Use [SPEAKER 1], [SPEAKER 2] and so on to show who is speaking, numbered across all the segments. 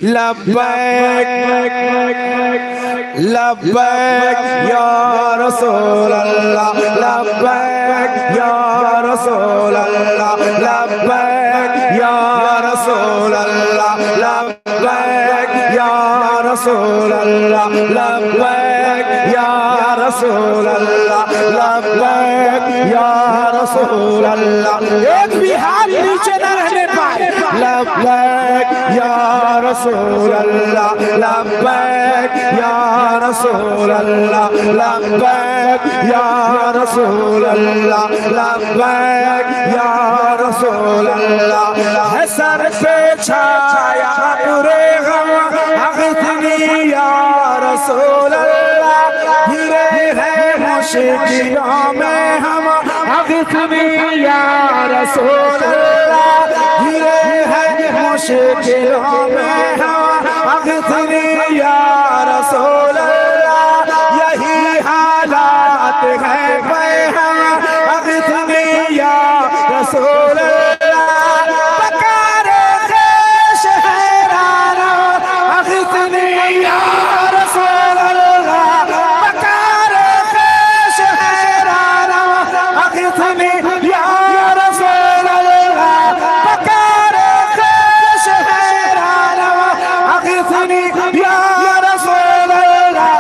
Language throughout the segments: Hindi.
[SPEAKER 1] लब्बैक लब्बैक या रसूल अल्लाह, लब्बैक या रसूल अल्लाह, लब्बैक या रसूल अल्लाह, लब्बैक या रसूल अल्लाह, लब्बैक या रसूल अल्लाह, लब्बैक या रसूल अल्लाह। एक भी हाथ नीचे न रहने पाए। लब्बैक या रसूल अल्लाह, लब्बैक या रसूल अल्लाह, लब्बैक या रसूल अल्लाह, लब्बैक या रसूल अल्लाह। है सर पे छाया पूरे गम अग़्थनी या रसूल अल्लाह, गिरे हैं मुश्किलों में हम अग़्थनी या रसूल अल्लाह, गिरे हैं मुश्किलों में हम अग़्थनी या रसूल अल्लाह। यही हालात है पे हम अग़्थनी या रसूल अल्लाह। पकारे ख़ैश हैराना अग़्थनी या रसूल अल्लाह, पकारे ख़ैश हैराना अग़्थनी या रसूल अल्लाह, पकारे ख़ैश हैराना अग़्थनी या रसूल अल्लाह।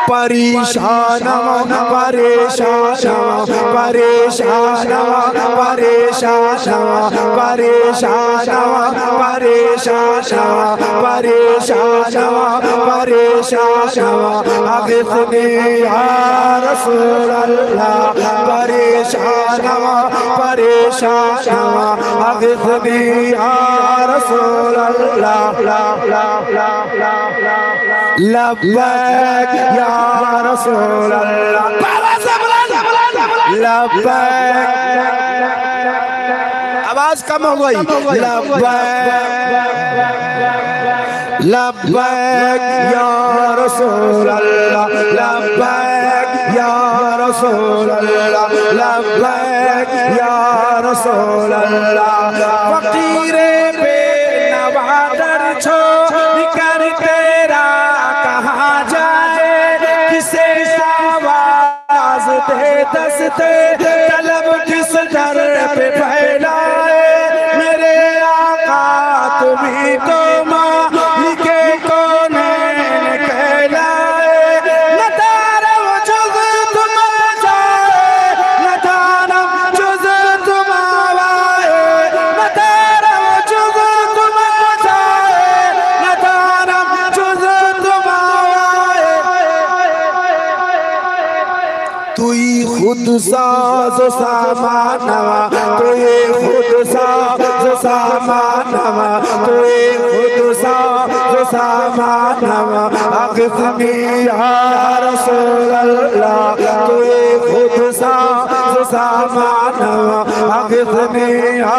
[SPEAKER 1] परेशान परेशान परेशान परेशान परेशान परेशान परेशान परेशान अग़्थनी या रसूल अल्लाह, परेशान परेशान अग़्थनी या रसूल अल्लाह। लब्बैक या रसूल अल्लाह, लब्बैक। आवाज कम हो गई। लब्बैक लब्बैक या रसूल अल्लाह, लब्बैक या रसूल अल्लाह, लब्बैक या रसूल अल्लाह। फकीरे बेनवा दर छोड़ कर तेरा कहाँ जाए, किसे आवाज दे दस्ते तलब किस दर पे फैलाए। मेरे आका तुम्ही तो मालिके कौनैन कहलाए। न तारा जुज़ तुम जाए, न तारा जुज़ तुम आवाए, न तारा जुज़ तुम जाए, न तारा जुज़ तुम आवाए। तुई खुद साज़ सामानवा, तुई खुद साज़ सामानवा, तुई खुद साज़ सामानवा अग़्थनी या रसूल अल्लाह, तुई खुद साज़ सामानवा अग़्थनी या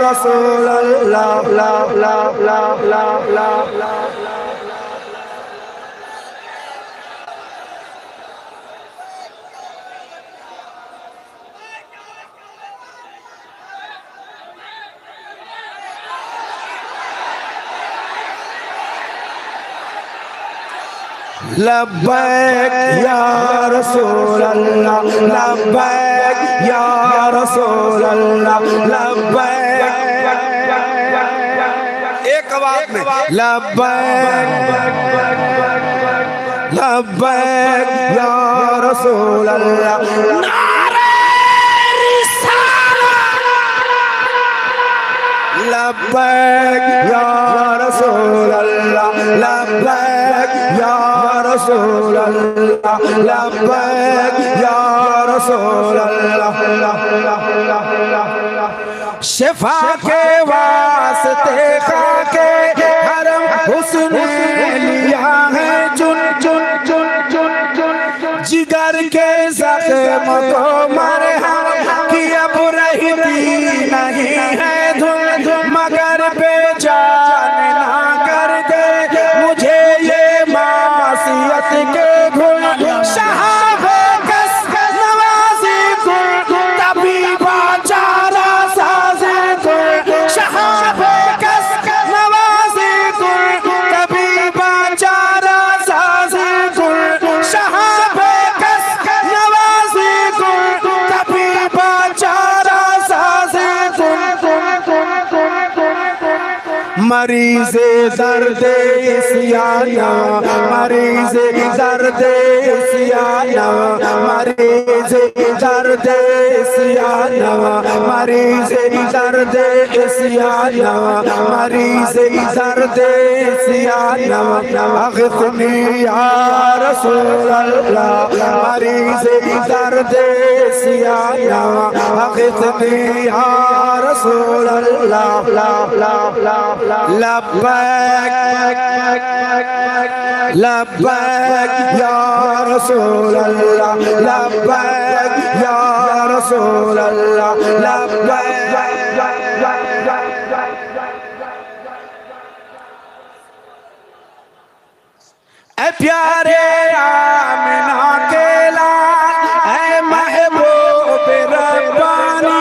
[SPEAKER 1] रसूल अल्लाह। लब्बैक या रसूल अल्लाह, लब्बैक या रसूल अल्लाह, लब्बैक। एक आवाज में लब्बैक लब्बैक या रसूल अल्लाह। लब्बैक या रसूल अल्लाह, लब्बैक या रसूल अल्लाह, लब्बैक या रसूल अल्लाह। शिफा के वास्ते खाके हरम हुस्न लिया है चुन चुन चुन चुन चुन, जिगर के ज़ख्म को मरहम कि अब रहती नहीं है धुन, मगर बेजान ना कर दे मुझे ये मासियत के घुन। शहाबे कस नवाज़ी को तबीबा चारा साज़े को, शहाबे कस मरीज़े दर्द सियाना, मरीज़े दर्द सियाना, मरीज़े दर्द सियाना, मरीज़े दर्द सियाना, मरीज़े दर्द सियाना, अग़िथनी या रसूल अल्लाह, मरीज़े दर्द सियाना, अग़िथनी या रसूल अल्लाह। लब्बैक लब्बैक या रसूल अल्लाह, लब्बैक या रसूल अल्लाह, लब्बैक। ऐ प्यारे आमिना के लाल, ऐ महबूब रब्बानी,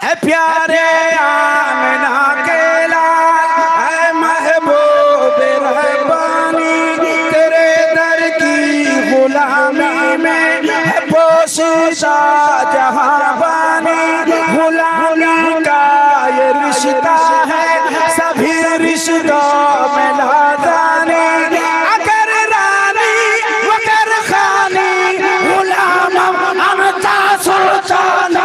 [SPEAKER 1] ऐ प्यारे आमिना के लाल, ऐ महबूब रब्बानी, तेरे दर की गुलामी में है पोशीदा जहां बानी, गुलामी का ये रिश्ता है सभी रिश्तों में लादानी, अगर रानी वगर खानी, गुलाम अनता सुल्तान,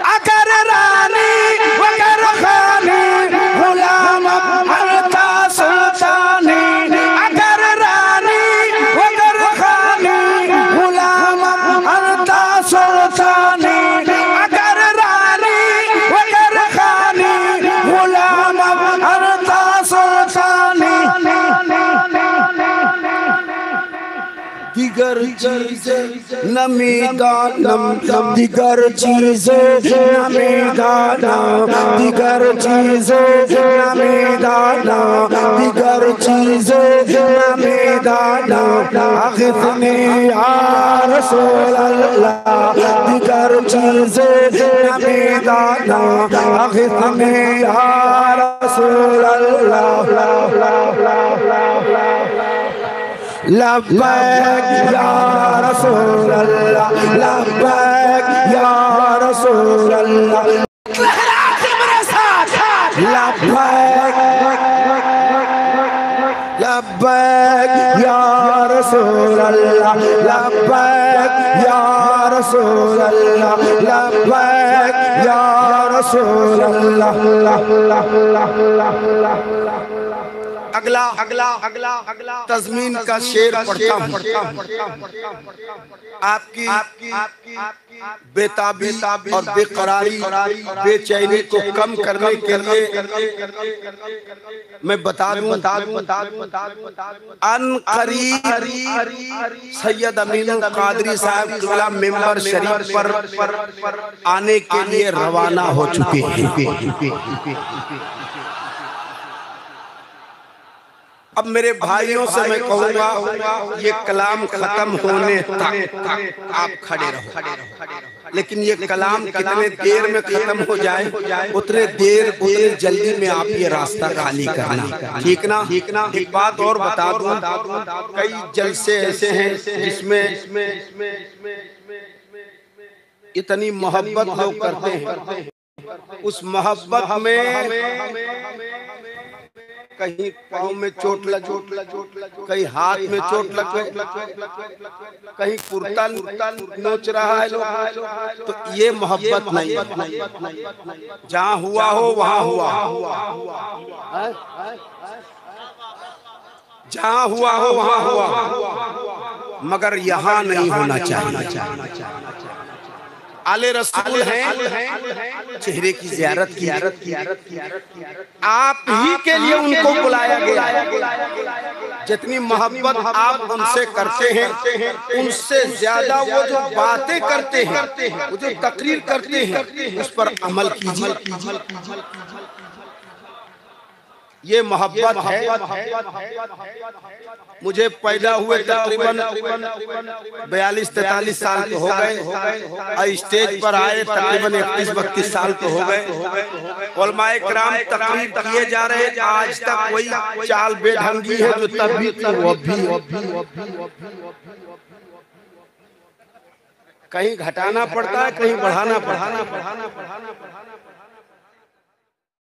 [SPEAKER 1] अगर रानी वगर खानी, गुलाम अनता सुल्तानी, अगर रानी वगर खानी, गुलाम अनता सुल्तानी, अगर रानी वगर खानी, गुलाम अनता सुल्तानी। दिगर चीज़ें नमी दानम, दिगर चीज़ें नमी दाना, दिगर चीज़ें नमी दाना, दिगर चीज़ें नमी दाना, अग़िथनी या रसूल अल्लाह, दिगर चीज़ें नमी दाना, अग़िथनी या रसूल अल्लाह। लब्बैक या रसूल अल्लाह, लब्बैक या रसूल अल्लाह, लहराते मेरे साथ, लब्बैक लब्बैक या रसूल अल्लाह, लब्बैक या रसूल अल्लाह, लब्बैक या रसूल अल्लाह। अगला अगला अगला अगला तज़मीन का शेर पढ़ता हूँ। आपकी बेताबी और बेकरारी बेचैनी को कम करने के लिए मैं बता दूं अनक़रीब सैयद अमीनुल क़ादरी साहब क़िबला मेंबर शरीफ पर आने के लिए रवाना हो चुके हैं। अब मेरे भाइयों से मैं कहूँगा ये कलाम खत्म होने तक आप खड़े रहो, लेकिन ये कलाम कितने देर में खत्म हो जाए उतने जल्दी में आप ये रास्ता खाली करना, ठीक ना? एक बात और बता दूं, कई जलसे ऐसे हैं जिसमें इतनी मोहब्बत लोग करते हैं, उस मोहब्बत में कहीं पाँव में चोट लग, कहीं हाथ में चोट लग, कहीं कुर्ता नोच रहा है लोग, तो ये मोहब्बत नहीं। जहाँ हुआ हो वहाँ हुआ, जहाँ हुआ हो वहाँ हुआ, मगर यहाँ नहीं होना चाहिए। आले रसूल हैं, चेहरे की ज़ियारत की, आप ही के लिए उनको बुलाया गया। जितनी मोहब्बत आप उनसे करते हैं उनसे ज्यादा वो जो बातें करते हैं, वो जो तकरीर करते हैं, उस पर अमल कीजिए। ये मोहब्बत है। मुझे पैदा हुए तकरीबन 42-43 साल के हो गए, स्टेज पर आए तकरीबन 31-32 साल के हो गए। उलमाए किराम तकरीर किए जा रहे, आज तक वही चाल बेढंगी है जो तब भी थी वो भी। कहीं घटाना पड़ता है, कहीं बढ़ाना पड़ता है।